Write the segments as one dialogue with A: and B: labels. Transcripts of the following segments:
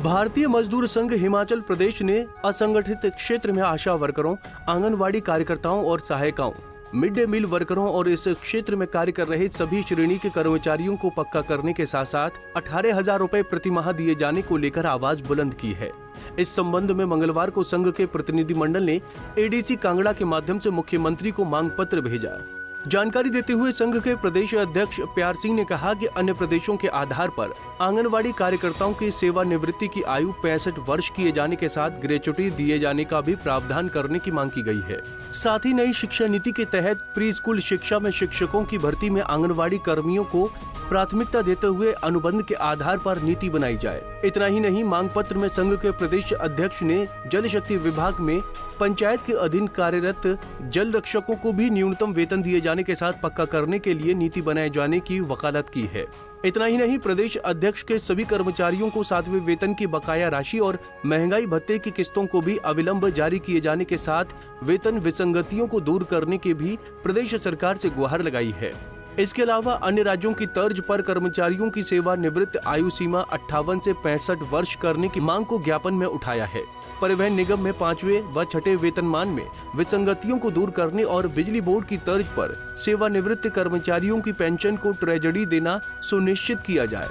A: भारतीय मजदूर संघ हिमाचल प्रदेश ने असंगठित क्षेत्र में आशा वर्करों, आंगनवाड़ी कार्यकर्ताओं और सहायिकाओं, मिड डे मील वर्करों और इस क्षेत्र में कार्य कर रहे सभी श्रेणी के कर्मचारियों को पक्का करने के साथ साथ 18,000 रुपए प्रति माह दिए जाने को लेकर आवाज बुलंद की है। इस संबंध में मंगलवार को संघ के प्रतिनिधिमंडल ने एडीसी कांगड़ा के माध्यम से मुख्यमंत्री को मांग पत्र भेजा। जानकारी देते हुए संघ के प्रदेश अध्यक्ष प्यार सिंह ने कहा कि अन्य प्रदेशों के आधार पर आंगनवाड़ी कार्यकर्ताओं की सेवानिवृत्ति की आयु 65 वर्ष किए जाने के साथ ग्रेच्युटी दिए जाने का भी प्रावधान करने की मांग की गई है। साथ ही नई शिक्षा नीति के तहत प्री स्कूल शिक्षा में शिक्षकों की भर्ती में आंगनवाड़ी कर्मियों को प्राथमिकता देते हुए अनुबंध के आधार पर नीति बनाई जाए। इतना ही नहीं, मांग पत्र में संघ के प्रदेश अध्यक्ष ने जल शक्ति विभाग में पंचायत के अधीन कार्यरत जल रक्षकों को भी न्यूनतम वेतन दिए जाने के साथ पक्का करने के लिए नीति बनाए जाने की वकालत की है। इतना ही नहीं, प्रदेश अध्यक्ष के सभी कर्मचारियों को 7वें वेतन की बकाया राशि और महंगाई भत्ते की किस्तों को भी अविलंब जारी किए जाने के साथ वेतन विसंगतियों को दूर करने की भी प्रदेश सरकार से गुहार लगाई है। इसके अलावा अन्य राज्यों की तर्ज पर कर्मचारियों की सेवानिवृत्त आयु सीमा 58 से 65 वर्ष करने की मांग को ज्ञापन में उठाया है। परिवहन निगम में 5वें व 6ठे वेतनमान में विसंगतियों को दूर करने और बिजली बोर्ड की तर्ज पर सेवानिवृत्त कर्मचारियों की पेंशन को ट्रेजरी देना सुनिश्चित किया जाए।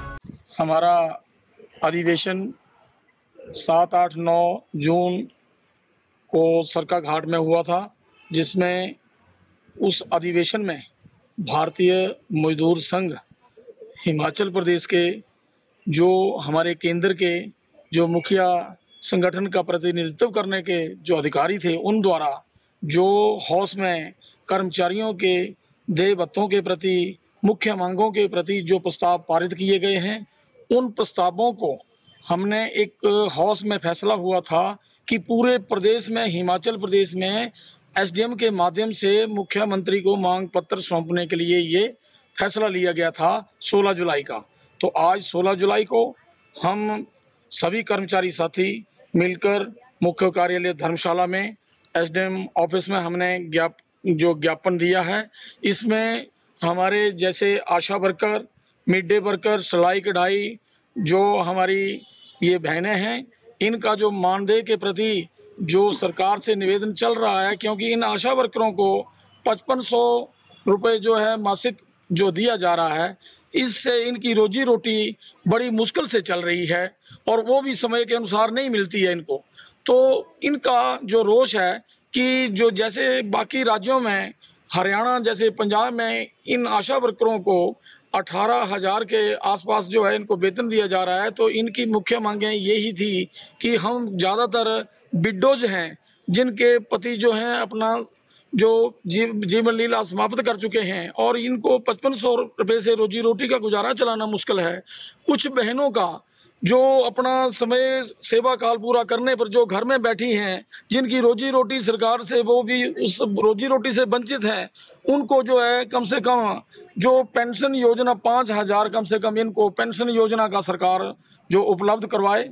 B: हमारा अधिवेशन 7, 8, 9 जून को सरका घाट में हुआ था, जिसमें उस अधिवेशन में भारतीय मजदूर संघ हिमाचल प्रदेश के जो हमारे केंद्र के जो मुखिया संगठन का प्रतिनिधित्व करने के जो अधिकारी थे, उन द्वारा जो हाउस में कर्मचारियों के देय भत्तों के प्रति, मुख्य मांगों के प्रति जो प्रस्ताव पारित किए गए हैं, उन प्रस्तावों को हमने एक हाउस में फैसला हुआ था कि पूरे प्रदेश में, हिमाचल प्रदेश में एसडीएम के माध्यम से मुख्यमंत्री को मांग पत्र सौंपने के लिए ये फैसला लिया गया था 16 जुलाई का। तो आज 16 जुलाई को हम सभी कर्मचारी साथी मिलकर मुख्य कार्यालय धर्मशाला में एसडीएम ऑफिस में हमने ज्ञापन दिया है। इसमें हमारे जैसे आशा वर्कर, मिड डे वर्कर, सिलाई कढ़ाई जो हमारी ये बहनें हैं, इनका जो मानदेय के प्रति जो सरकार से निवेदन चल रहा है, क्योंकि इन आशा वर्करों को 5500 रुपये जो है मासिक जो दिया जा रहा है, इससे इनकी रोजी रोटी बड़ी मुश्किल से चल रही है और वो भी समय के अनुसार नहीं मिलती है इनको। तो इनका जो रोष है कि जो जैसे बाकी राज्यों में, हरियाणा जैसे पंजाब में इन आशा वर्करों को 18,000 के आसपास जो है इनको वेतन दिया जा रहा है, तो इनकी मुख्य मांगें यही थी कि हम ज़्यादातर विडोज हैं जिनके पति जो हैं अपना जो जीवन लीला समाप्त कर चुके हैं और इनको 5500 रुपये से रोजी रोटी का गुजारा चलाना मुश्किल है। कुछ बहनों का जो अपना समय सेवा काल पूरा करने पर जो घर में बैठी हैं, जिनकी रोजी रोटी सरकार से वो भी उस रोजी रोटी से वंचित हैं, उनको जो है कम से कम जो पेंशन योजना 5,000 कम से कम इनको पेंशन योजना का सरकार जो उपलब्ध करवाए।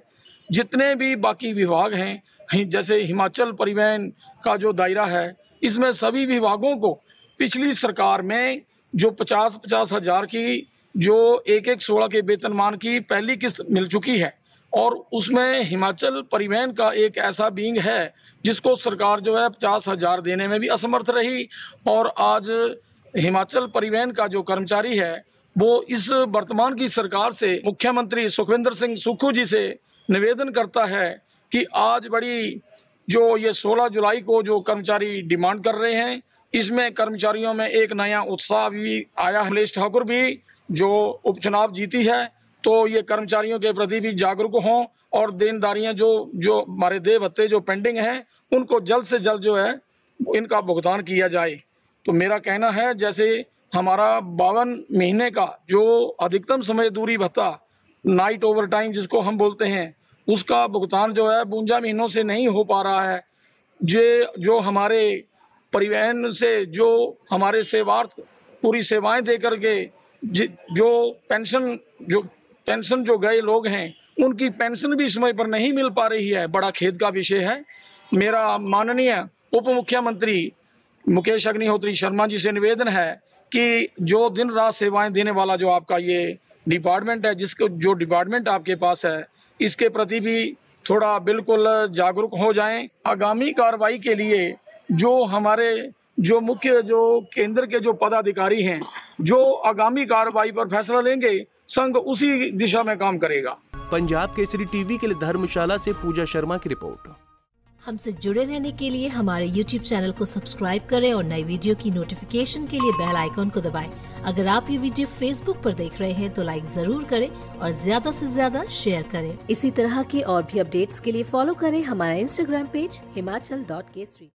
B: जितने भी बाकी विभाग हैं, जैसे हिमाचल परिवहन का जो दायरा है, इसमें सभी विभागों को पिछली सरकार में जो 50-50 हज़ार की जो 1-1-16 के वेतनमान की पहली किस्त मिल चुकी है और उसमें हिमाचल परिवहन का एक ऐसा विंग है जिसको सरकार जो है 50,000 देने में भी असमर्थ रही। और आज हिमाचल परिवहन का जो कर्मचारी है वो इस वर्तमान की सरकार से मुख्यमंत्री सुखविंदर सिंह सुक्खू जी से निवेदन करता है कि आज बड़ी जो ये 16 जुलाई को जो कर्मचारी डिमांड कर रहे हैं, इसमें कर्मचारियों में एक नया उत्साह भी आया। मलेश ठाकुर भी जो उपचुनाव जीती है, तो ये कर्मचारियों के प्रति भी जागरूक हों और देनदारियां जो हमारे देय भत्ते जो पेंडिंग हैं, उनको जल्द से जल्द जो है इनका भुगतान किया जाए। तो मेरा कहना है, जैसे हमारा 52 महीने का जो अधिकतम समय दूरी भत्ता, नाइट ओवर टाइम जिसको हम बोलते हैं, उसका भुगतान जो है 52 महीनों से नहीं हो पा रहा है। जो हमारे परिवहन से जो हमारे सेवार्थ पूरी सेवाएं दे करके जो पेंशन जो गए लोग हैं, उनकी पेंशन भी समय पर नहीं मिल पा रही है। बड़ा खेद का विषय है। मेरा माननीय उप मुख्यमंत्री मुकेश अग्निहोत्री शर्मा जी से निवेदन है कि जो दिन रात सेवाएं देने वाला जो आपका ये डिपार्टमेंट है, जिसको जो डिपार्टमेंट आपके पास है, इसके प्रति भी थोड़ा बिल्कुल जागरूक हो जाएं। आगामी कार्रवाई के लिए जो हमारे जो मुख्य जो केंद्र के जो पदाधिकारी हैं, जो आगामी कार्रवाई पर फैसला लेंगे, संघ उसी दिशा में काम करेगा।
A: पंजाब केसरी टीवी के लिए धर्मशाला से पूजा शर्मा की रिपोर्ट।
C: हमसे जुड़े रहने के लिए हमारे YouTube चैनल को सब्सक्राइब करें और नई वीडियो की नोटिफिकेशन के लिए बेल आइकॉन को दबाएं। अगर आप ये वीडियो Facebook पर देख रहे हैं तो लाइक जरूर करें और ज्यादा से ज्यादा शेयर करें। इसी तरह के और भी अपडेट्स के लिए फॉलो करें हमारा Instagram पेज himachal.kesari।